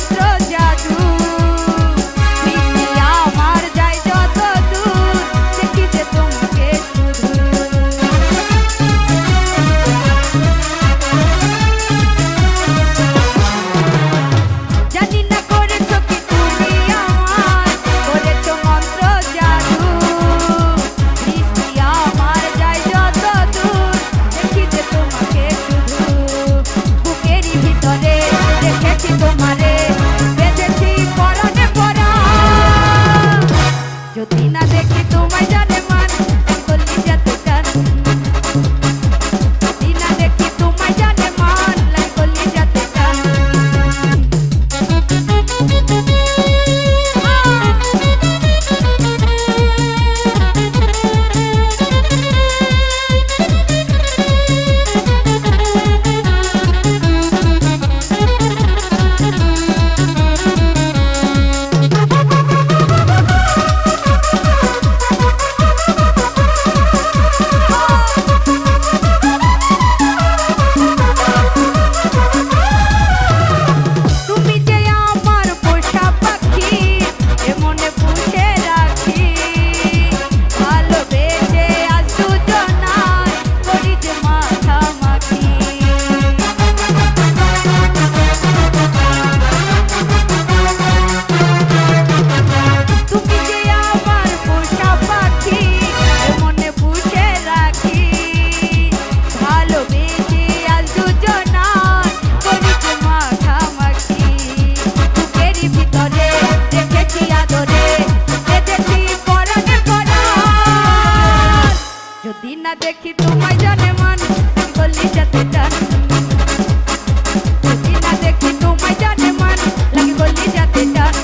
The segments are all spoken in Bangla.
মন্ত্র জাদু বৃষ্টি আমার যায় যত দূর দেখি যে তোমাকে শুধু জানি না করেছো কি তুমি আমার করেছো মন্ত্র জাদু বৃষ্টি আমার যায় যত দূর দেখি যে তোমাকে শুধু বুকেরই ভিতরে রেখেছি তোমারে বেঁধেছি পরাণে পরা যদি না দেখি তোমায় জানে মান বললি যেতে চান যদি না দেখি তোমায় জানে মান বললি যেতে চান যদি না দেখি তোমায় জানে মান বললি যেতে চান যদি না দেখি তোমায় জানে মান লাগে বললি যেতে চান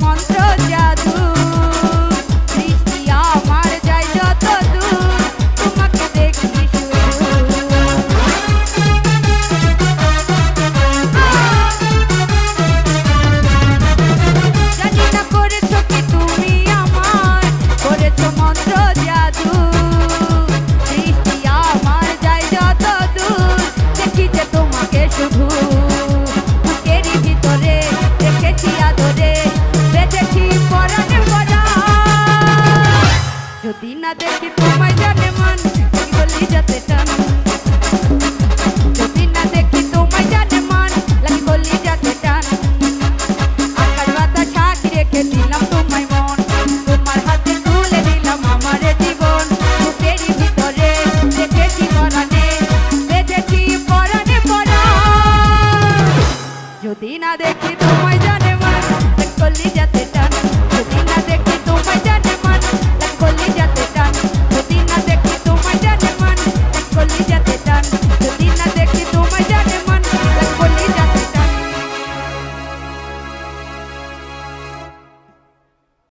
মন্ত্র জাদু বৃষ্টি আমার যায় যত দূর তোমাকে দেখি শুধু জানি না করেছো কি তুমি আমার করেছো মন্ত্র জাদু বৃষ্টি আমার যায় যত দূর দেখি যে তোমাকে শুধু বুকেরই ভিতরে রেখেছি আদরে যদি না দেখি তোমায় জানে মান বললি যেতে চান যদি না দেখি তোমায় জানে মান লাগি বললি যেতে চান আকাশ বাতাস সাক্ষী রেখে দিলাম তোমায় মন তোমার হাতে তুলে দিলাম আমার জীবন বুকেরই ভিতরে রেখেছি পরাণে বেঁধেছি পরাণে পরা যদি না দেখি